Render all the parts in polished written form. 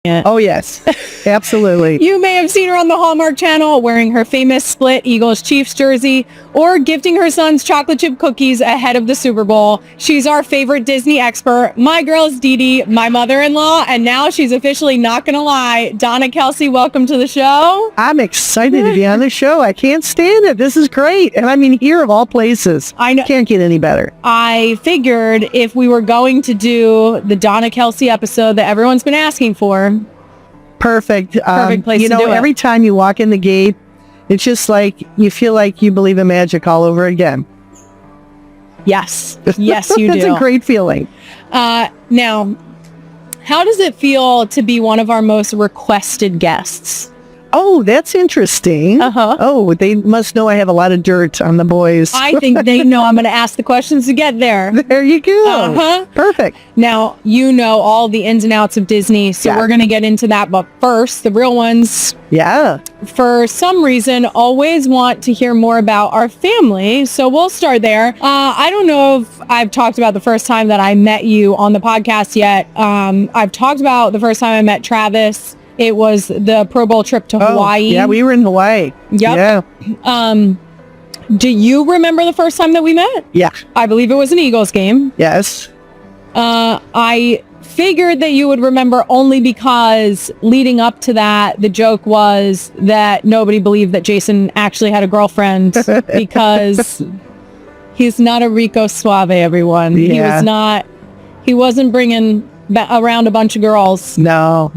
Oh, yes. Absolutely. You may have seen her on the Hallmark Channel wearing her famous split Eagles-Chiefs jersey or gifting her son's chocolate chip cookies ahead of the Super Bowl. She's our favorite Disney expert. My girl is Dee Dee, my mother-in-law, and now she's officially not going to lie. Donna Kelce, welcome to the show. I'm excited to be on the show. I can't stand it. This is great. And I mean, here of all places. I know. Can't get any better. I figured if we were going to do the Donna Kelce episode that everyone's been asking for, Perfect. Perfect place to do it. Every time you walk in the gate, it's just like you feel like you believe in magic all over again. Yes. Yes, you do. That's a great feeling. Now, how does it feel to be one of our most requested guests? Oh, that's interesting. Uh-huh. Oh, they must know I have a lot of dirt on the boys. I think they know I'm going to ask the questions to get there. There you go. Uh-huh. Perfect. Now, you know all the ins and outs of Disney, so we're going to get into that. But first, the real ones, for some reason, always want to hear more about our family. So we'll start there. I don't know if I've talked about the first time that I met you on the podcast yet. I've talked about the first time I met Travis. It was the Pro Bowl trip to Hawaii. Yeah, we were in Hawaii. Yep. Yeah. Do you remember the first time that we met? Yeah. I believe it was an Eagles game. Yes. I figured that you would remember only because leading up to that, the joke was that nobody believed that Jason actually had a girlfriend because he's not a Rico Suave, everyone. Yeah. He wasn't bringing around a bunch of girls. No,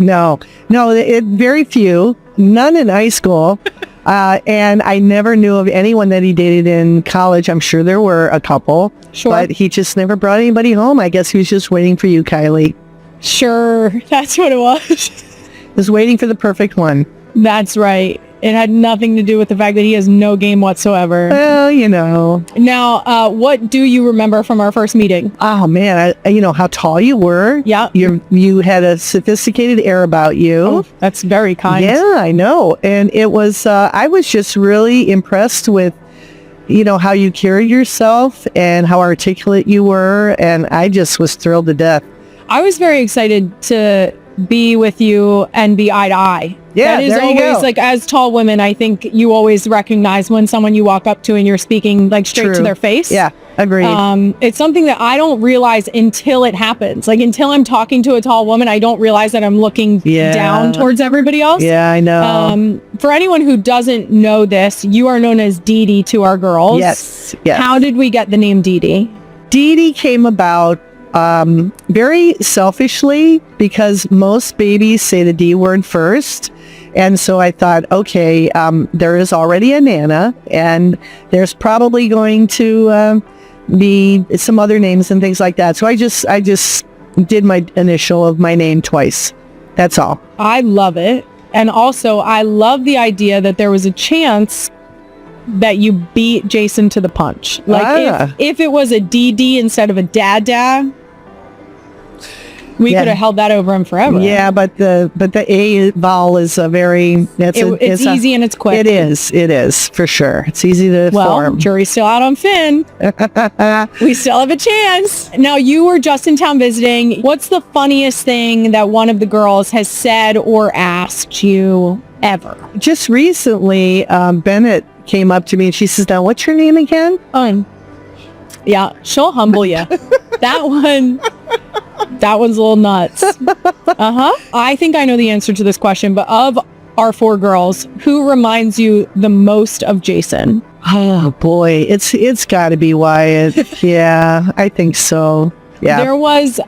very few, none in high school. And I never knew of anyone that he dated in college. I'm sure there were a couple, but he just never brought anybody home. I guess he was just waiting for you, Kylie. Sure, that's what it was. He was waiting for the perfect one. That's right. It had nothing to do with the fact that he has no game whatsoever. Well, you know. Now, what do you remember from our first meeting? Oh, man. How tall you were. Yeah. You had a sophisticated air about you. Oh, that's very kind. Yeah, I know. And it was, I was just really impressed with, how you carried yourself and how articulate you were. And I just was thrilled to death. I was very excited to be with you and be eye to eye. Yeah, that is there you always go. like, as tall women, I think you always recognize when someone you walk up to and you're speaking like straight to their face. Yeah, agreed. It's something that I don't realize until it happens. Like until I'm talking to a tall woman, I don't realize that I'm looking down towards everybody else. Yeah, I know. For anyone who doesn't know this, you are known as Dee Dee to our girls. Yes. How did we get the name Dee Dee? Dee Dee came about very selfishly because most babies say the D word first. And so I thought, okay, there is already a Nana and there's probably going to be some other names and things like that. So I just did my initial of my name twice. That's all. I love it. And also I love the idea that there was a chance that you beat Jason to the punch. Like if it was a DD instead of a dad, we could have held that over him forever. Yeah, but the A vowel is a very it's easy and it's quick. It is for sure. It's easy to form. Jury's still out on Finn. We still have a chance. Now you were just in town visiting. What's the funniest thing that one of the girls has said or asked you ever? Just recently, Bennett came up to me and she says, "Now, what's your name again?" Yeah, she'll humble you. That one's a little nuts. I think I know the answer to this question, but of our four girls, who reminds you the most of Jason? Oh boy, it's got to be Wyatt. Yeah, I think so. Yeah.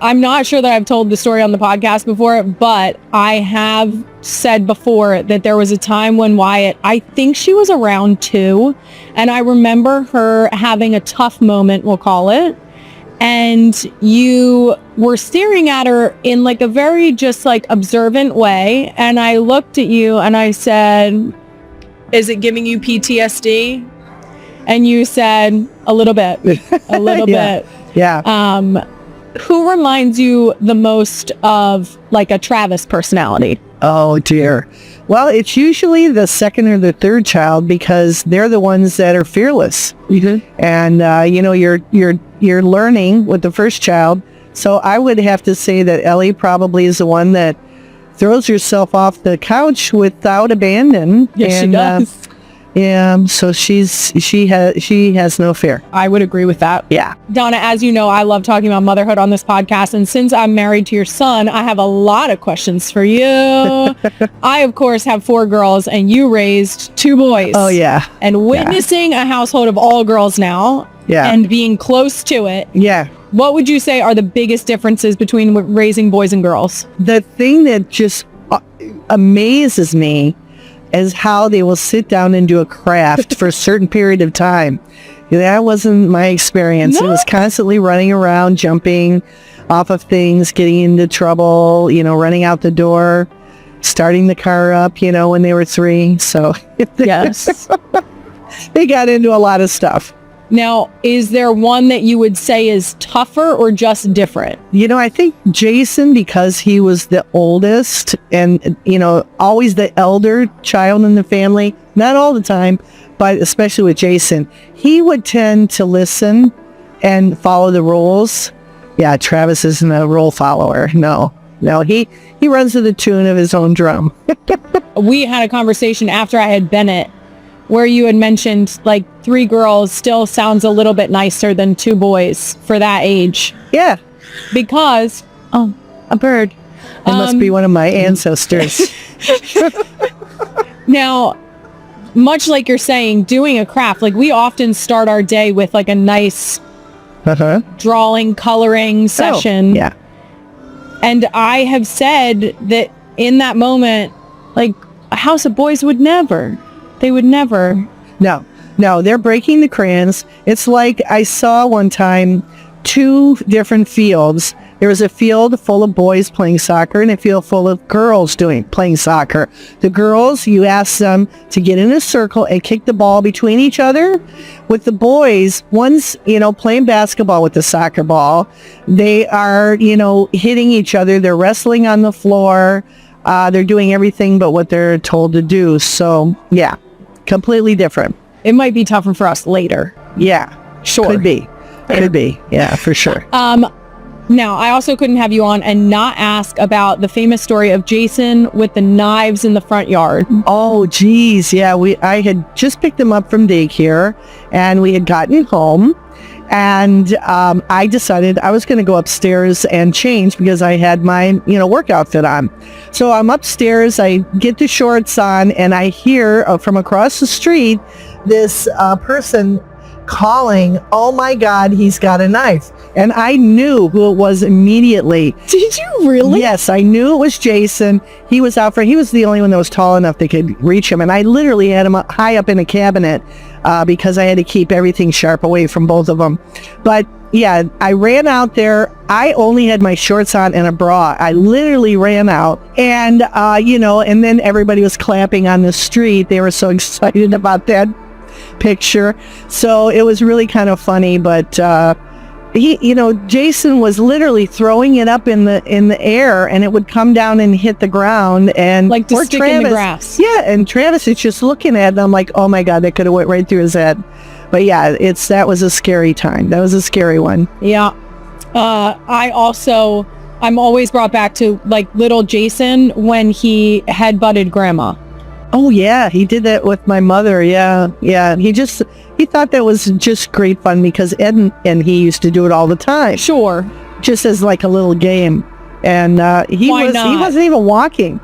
I'm not sure that I've told the story on the podcast before, but I have said before that there was a time when Wyatt, I think she was around 2, and I remember her having a tough moment, we'll call it, and you were staring at her in like a very just like observant way, and I looked at you and I said, "Is it giving you PTSD?" And you said, "A little bit, a little bit." Yeah. Who reminds you the most of like a Travis personality? Oh dear. Well, it's usually the second or the third child because they're the ones that are fearless. Mm-hmm. And you're learning with the first child. So I would have to say that Ellie probably is the one that throws herself off the couch without abandon. Yes, she does. So she has no fear. I would agree with that. Yeah. Donna, as you know, I love talking about motherhood on this podcast. And since I'm married to your son, I have a lot of questions for you. I, of course, have 4 girls and you raised 2 boys. Oh, yeah. And witnessing a household of all girls now and being close to it. Yeah. What would you say are the biggest differences between raising boys and girls? The thing that just amazes me is how they will sit down and do a craft for a certain period of time. That wasn't my experience. No. It was constantly running around, jumping off of things, getting into trouble, running out the door, starting the car up, when they were 3. So Yes. they got into a lot of stuff. Now, is there one that you would say is tougher or just different? I think Jason, because he was the oldest and, always the elder child in the family, not all the time, but especially with Jason, he would tend to listen and follow the rules. Yeah, Travis isn't a rule follower. No, he runs to the tune of his own drum. We had a conversation after I had Bennett where you had mentioned 3 girls still sounds a little bit nicer than 2 boys for that age. Yeah. Because, a bird. It must be one of my ancestors. Now, much like you're saying, doing a craft, we often start our day with a nice drawing, coloring session. Oh, yeah. And I have said that in that moment, a house of boys would never. They would never. No, they're breaking the crayons. It's like I saw one time 2 different fields. There was a field full of boys playing soccer and a field full of girls playing soccer. The girls, you ask them to get in a circle and kick the ball between each other. With the boys, one's, playing basketball with the soccer ball. They are, hitting each other. They're wrestling on the floor. They're doing everything but what they're told to do. So, yeah, completely different. It might be tougher for us later. Yeah, sure. Could be. Yeah, for sure. Now, I also couldn't have you on and not ask about the famous story of Jason with the knives in the front yard. Oh, geez. Yeah, I had just picked him up from daycare and we had gotten home. And I decided I was going to go upstairs and change because I had my, work outfit on. So I'm upstairs, I get the shorts on, and I hear from across the street this person calling, "Oh my God, he's got a knife." And I knew who it was immediately. Did you really? Yes, I knew it was Jason. He was the only one that was tall enough they could reach him. And I literally had him high up in a cabinet because I had to keep everything sharp away from both of them. But yeah, I ran out there. I only had my shorts on and a bra. I literally ran out and, and then everybody was clapping on the street. They were so excited about that picture. So it was really kind of funny, but Jason was literally throwing it up in the air and it would come down and hit the ground and to stick in the grass. Yeah, and Travis is just looking at it and I'm like, oh my God, that could have went right through his head. But yeah, that was a scary time. That was a scary one. Yeah. I'm always brought back to little Jason when he headbutted grandma. Oh yeah, he did that with my mother. Yeah. He thought that was just great fun because Ed and he used to do it all the time. Sure. Just as a little game. And he wasn't even walking.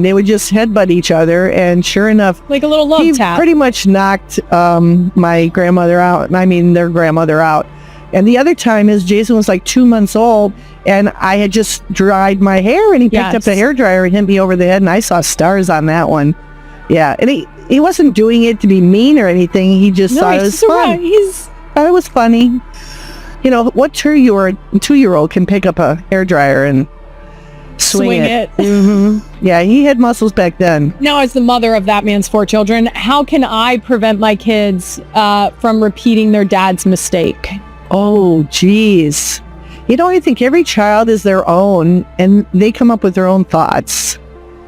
They would just headbutt each other, and sure enough, like a little love tap. He pretty much knocked my grandmother out. I mean, their grandmother out. And the other time is Jason was 2 months old, and I had just dried my hair, and he picked up the hairdryer and hit me over the head, and I saw stars on that one. Yeah, and he wasn't doing it to be mean or anything. He just thought it was fun. It was funny. What 2-year-old can pick up a hairdryer and swing it? Mm-hmm. Yeah, he had muscles back then. Now, as the mother of that man's 4 children, how can I prevent my kids from repeating their dad's mistake? Oh, geez. I think every child is their own, and they come up with their own thoughts.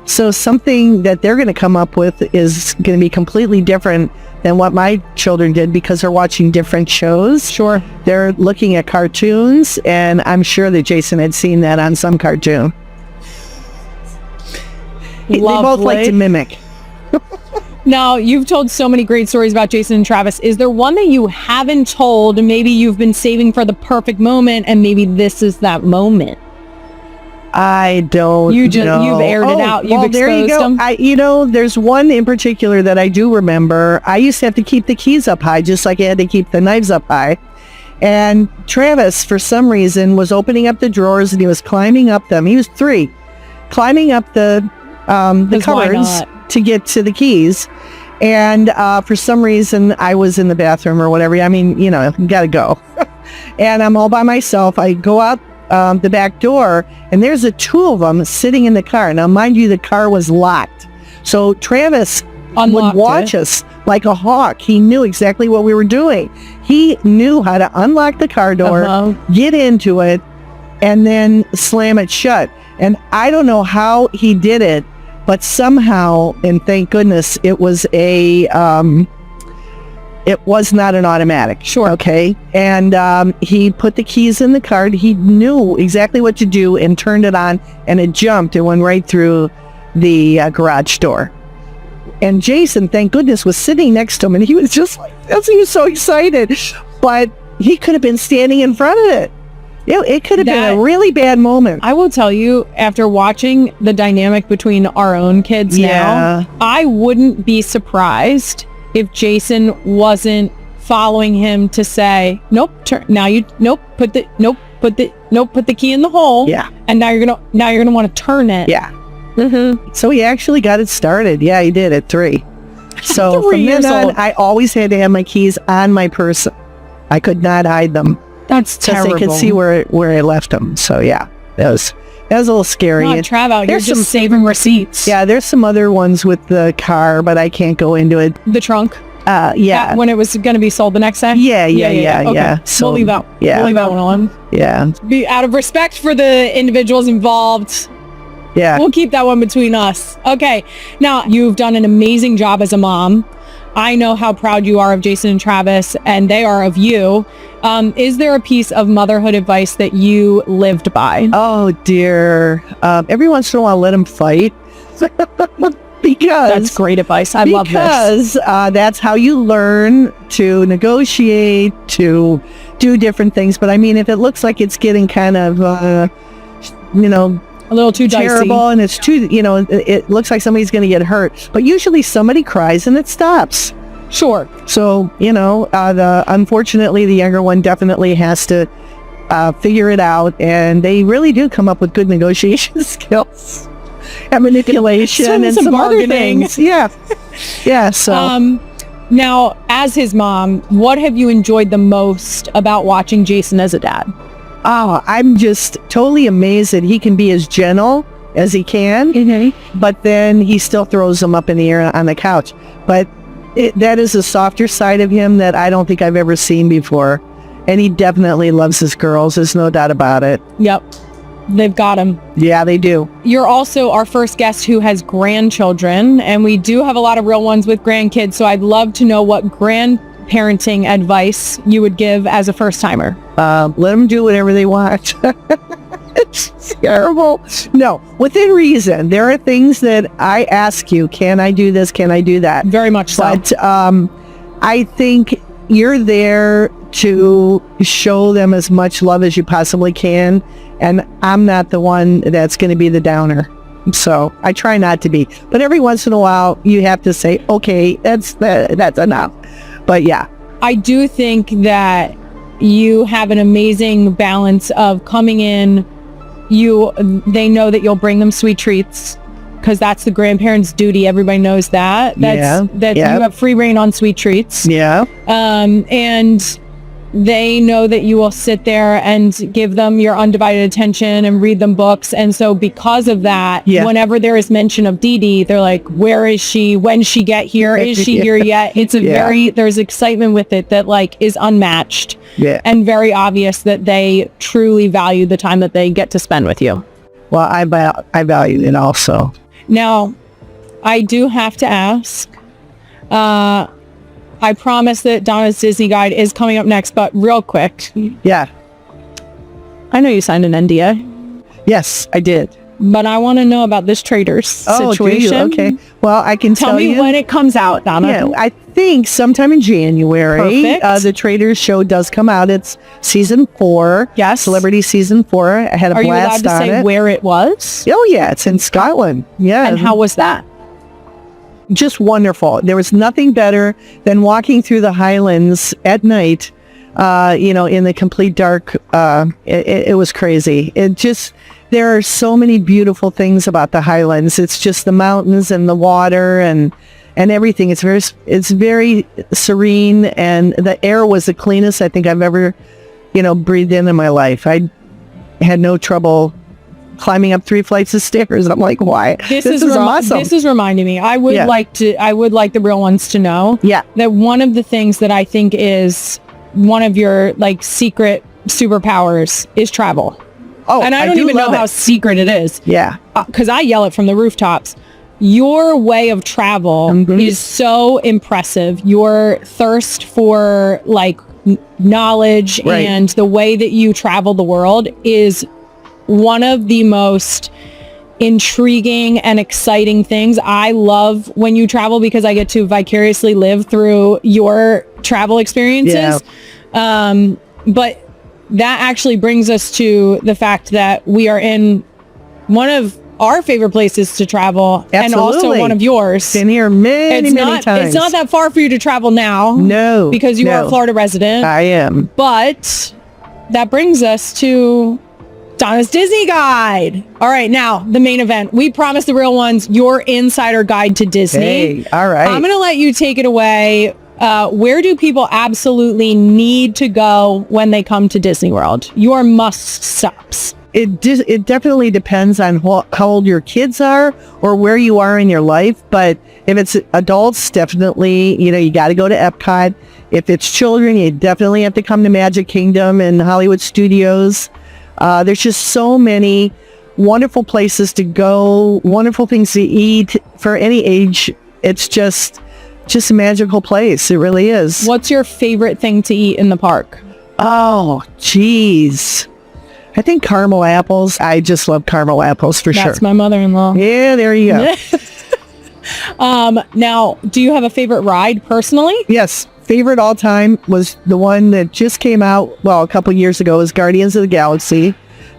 So something that they're going to come up with is going to be completely different than what my children did because they're watching different shows. Sure. They're looking at cartoons, and I'm sure that Jason had seen that on some cartoon. They both like to mimic. Now, you've told so many great stories about Jason and Travis. Is there one that you haven't told, and maybe you've been saving for the perfect moment, and maybe this is that moment? I don't know. You've aired it out. You've exposed there you go. them. There's one in particular that I do remember. I used to have to keep the keys up high, just like I had to keep the knives up high. And Travis, for some reason, was opening up the drawers, and he was climbing up them. He was 3, climbing up the cupboards to get to the keys. And for some reason, I was in the bathroom or whatever. I mean, you gotta go. And I'm all by myself. I go out the back door, and there's the 2 of them sitting in the car. Now, mind you, the car was locked. So Travis would watch us like a hawk. He knew exactly what we were doing. He knew how to unlock the car door, get into it, and then slam it shut. And I don't know how he did it, but somehow, and thank goodness, it was it was not an automatic. Sure. Okay. And he put the keys in the car. He knew exactly what to do and turned it on, and it jumped and went right through the garage door. And Jason, thank goodness, was sitting next to him, and he was just like this. He was so excited. But he could have been standing in front of it. It could have been a really bad moment. I will tell you, after watching the dynamic between our own kids now, I wouldn't be surprised if Jason wasn't following him to say, nope, put the key in the hole. Yeah. And now you're gonna want to turn it. Yeah. Mm-hmm. So he actually got it started. Yeah, he did at 3. So 3 from years then on, old. I always had to have my keys on my person. I could not hide them. That's terrible. Because they could see where I left them. So yeah, that was a little scary. Not Trav out here just saving receipts. Yeah, there's some other ones with the car, but I can't go into it. The trunk. Yeah. When it was going to be sold the next day. Yeah. Okay. So we'll leave that. Yeah. We'll leave that one alone. Yeah. Be out of respect for the individuals involved. Yeah. We'll keep that one between us. Okay. Now, you've done an amazing job as a mom. I know how proud you are of Jason and Travis, and they are of you. Is there a piece of motherhood advice that you lived by? Oh, dear. Every once in a while, let them fight. Because that's great advice. I love this. Because that's how you learn to negotiate, to do different things. But I mean, if it looks like it's getting kind of, a little too dicey, terrible, and it's too, it looks like somebody's going to get hurt. But usually somebody cries and it stops. Sure. So, unfortunately, the younger one definitely has to figure it out. And they really do come up with good negotiation skills and manipulation and some other things. Yeah. Yeah. So. Now, as his mom, what have you enjoyed the most about watching Jason as a dad? Oh, I'm just totally amazed that he can be as gentle as he can, but then he still throws them up in the air on the couch. But that is a softer side of him that I don't think I've ever seen before. And he definitely loves his girls. There's no doubt about it. Yep. They've got him. Yeah, they do. You're also our first guest who has grandchildren, and we do have a lot of real ones with grandkids. So I'd love to know what grandparenting advice you would give as a first-timer. Let them do whatever they want. It's terrible. No, within reason. There are things that I ask you, can I do this? Can I do that? Very much so. But I think you're there to show them as much love as you possibly can. And I'm not the one that's going to be the downer. So I try not to be. But every once in a while, you have to say, okay, that's enough. But yeah. I do think that you have an amazing balance of coming in. They know that you'll bring them sweet treats because that's the grandparents' duty. Everybody knows that. You have free reign on sweet treats. Yeah. And they know that you will sit there and give them your undivided attention and read them books. And so because of that, whenever there is mention of Dee Dee, they're like, where is she? When she get here? Is she here yet? It's there's excitement with it that is unmatched and very obvious that they truly value the time that they get to spend with you. Well, I value it also. Now, I do have to ask, I promise that Donna's Disney Guide is coming up next, but real quick. Yeah. I know you signed an NDA. Yes, I did. but I want to know about this Traitors situation. Do you? Okay. Well, I can tell you. Tell me when it comes out, Donna. Yeah, I think sometime in January. Perfect. The Traitors show does come out. It's season 4. Yes. Celebrity season 4. I had a Are you allowed blast to on say it. where it was? Oh yeah, it's in Scotland. Yeah. And how was that? Just wonderful. There was nothing better than walking through the Highlands at night, in the complete dark. It was crazy. There are so many beautiful things about the Highlands. It's just the mountains and the water and everything. It's very serene, and the air was the cleanest I think I've ever, breathed in my life. I had no trouble climbing up 3 flights of stairs. And I'm like, why? This is awesome. This is reminding me. I would like the real ones to know that one of the things that I think is one of your secret superpowers is travel. Oh, and I don't even know how secret it is. Yeah. Because I yell it from the rooftops. Your way of travel is so impressive. Your thirst for knowledge and the way that you travel the world is one of the most intriguing and exciting things. I love when you travel because I get to vicariously live through your travel experiences. Yeah. But that actually brings us to the fact that we are in one of our favorite places to travel. Absolutely. And also one of yours. Been here many times. It's not that far for you to travel now. No. Because you are a Florida resident. I am. But that brings us to Donna's Disney Guide. All right, now the main event. We promised the real ones your insider guide to Disney. Hey, all right. I'm going to let you take it away. Where do people absolutely need to go when they come to Disney World? Your must stops. It definitely depends on how old your kids are or where you are in your life. But if it's adults, definitely, you got to go to Epcot. If it's children, you definitely have to come to Magic Kingdom and Hollywood Studios. There's just so many wonderful places to go, wonderful things to eat for any age. It's just a magical place. It really is. What's your favorite thing to eat in the park? Oh, geez. I think caramel apples. I just love caramel apples for sure. That's my mother-in-law. Yeah, there you go. Now, do you have a favorite ride personally? Yes. Favorite all time was the one that just came out, a couple years ago, is Guardians of the Galaxy.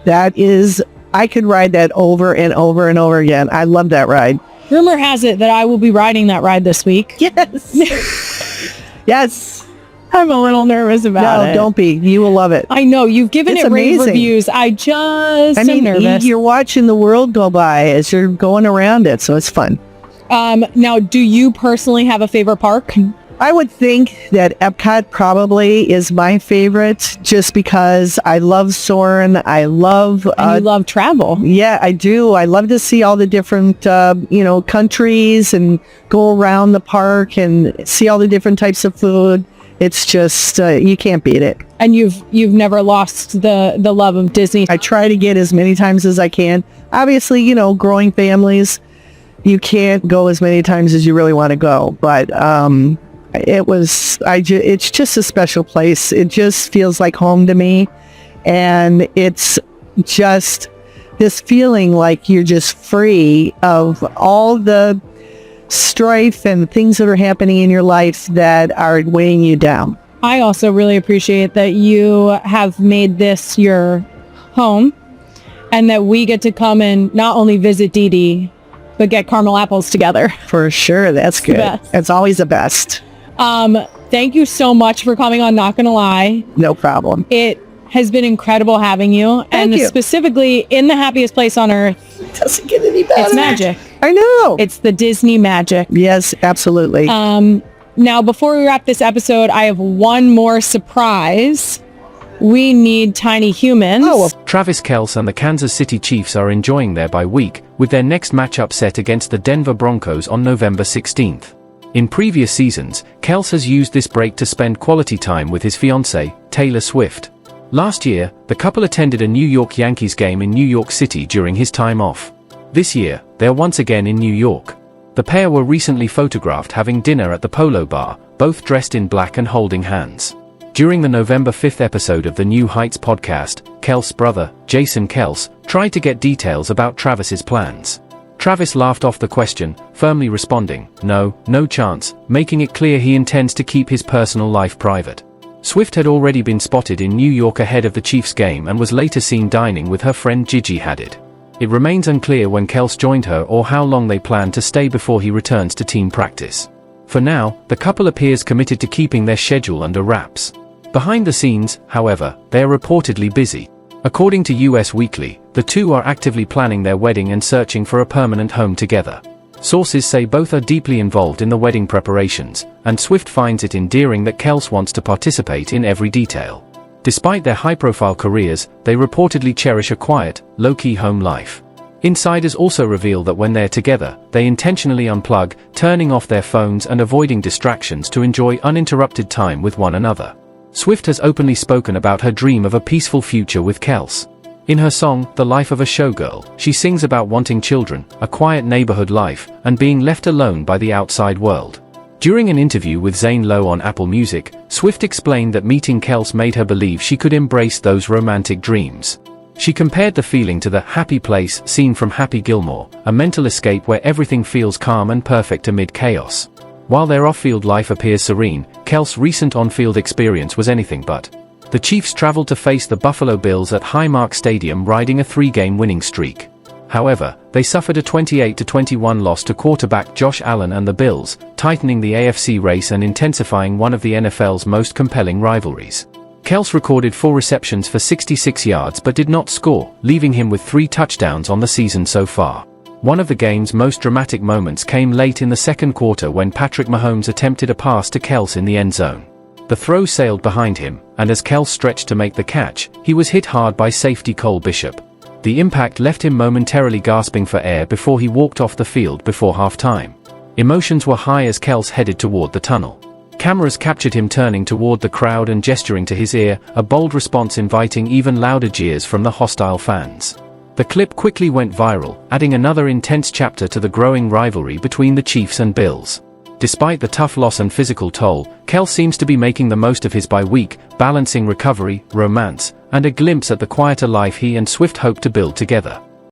I could ride that over and over and over again. I love that ride. Rumor has it that I will be riding that ride this week. Yes. Yes. I'm a little nervous about it. No, don't be. You will love it. I know. You've given It's it rave amazing. reviews. I am nervous. You're watching the world go by as you're going around it, so it's fun. Now, do you personally have a favorite park? I would think that Epcot probably is my favorite just because I love Soarin'. I love... and you love travel. Yeah, I do. I love to see all the different, countries and go around the park and see all the different types of food. It's just, you can't beat it. And you've never lost the love of Disney. I try to get as many times as I can. Obviously, growing families, you can't go as many times as you really want to go. But it's just a special place. It just feels like home to me. And it's just this feeling like you're just free of all the strife and things that are happening in your life that are weighing you down. I also really appreciate that you have made this your home and that we get to come and not only visit Dee Dee, but get caramel apples together. For sure. That's good. That's always the best. Thank you so much for coming on Not Gonna Lie. No problem. It has been incredible having you. Thank you. Specifically in the happiest place on earth. It doesn't get any better. It's magic. I know. It's the Disney magic. Yes, absolutely. Now, before we wrap this episode, I have one more surprise. We need tiny humans. Travis Kelce and the Kansas City Chiefs are enjoying their bye week, with their next matchup set against the Denver Broncos on November 16th. In previous seasons, Kelce has used this break to spend quality time with his fiancée, Taylor Swift. Last year, the couple attended a New York Yankees game in New York City during his time off. This year, they're once again in New York. The pair were recently photographed having dinner at the Polo Bar, both dressed in black and holding hands. During the November 5th episode of the New Heights podcast, Kelce's brother, Jason Kelce, tried to get details about Travis's plans. Travis laughed off the question, firmly responding, no chance, making it clear he intends to keep his personal life private. Swift had already been spotted in New York ahead of the Chiefs game and was later seen dining with her friend Gigi Hadid. It remains unclear when Kelce joined her or how long they plan to stay before he returns to team practice. For now, the couple appears committed to keeping their schedule under wraps. Behind the scenes, however, they are reportedly busy. According to US Weekly, the two are actively planning their wedding and searching for a permanent home together. Sources say both are deeply involved in the wedding preparations, and Swift finds it endearing that Kelce wants to participate in every detail. Despite their high-profile careers, they reportedly cherish a quiet, low-key home life. Insiders also reveal that when they're together, they intentionally unplug, turning off their phones and avoiding distractions to enjoy uninterrupted time with one another. Swift has openly spoken about her dream of a peaceful future with Kelce. In her song, The Life of a Showgirl, she sings about wanting children, a quiet neighborhood life, and being left alone by the outside world. During an interview with Zane Lowe on Apple Music, Swift explained that meeting Kelce made her believe she could embrace those romantic dreams. She compared the feeling to the happy place scene from Happy Gilmore, a mental escape where everything feels calm and perfect amid chaos. While their off-field life appears serene, Kelce's recent on-field experience was anything but. The Chiefs traveled to face the Buffalo Bills at Highmark Stadium riding a 3-game winning streak. However, they suffered a 28-21 loss to quarterback Josh Allen and the Bills, tightening the AFC race and intensifying one of the NFL's most compelling rivalries. Kelce recorded 4 receptions for 66 yards but did not score, leaving him with 3 touchdowns on the season so far. One of the game's most dramatic moments came late in the second quarter when Patrick Mahomes attempted a pass to Kelce in the end zone. The throw sailed behind him, and as Kelce stretched to make the catch, he was hit hard by safety Cole Bishop. The impact left him momentarily gasping for air before he walked off the field before halftime. Emotions were high as Kelce headed toward the tunnel. Cameras captured him turning toward the crowd and gesturing to his ear, a bold response inviting even louder jeers from the hostile fans. The clip quickly went viral, adding another intense chapter to the growing rivalry between the Chiefs and Bills. Despite the tough loss and physical toll, Kelce seems to be making the most of his bye week, balancing recovery, romance, and a glimpse at the quieter life he and Swift hope to build together.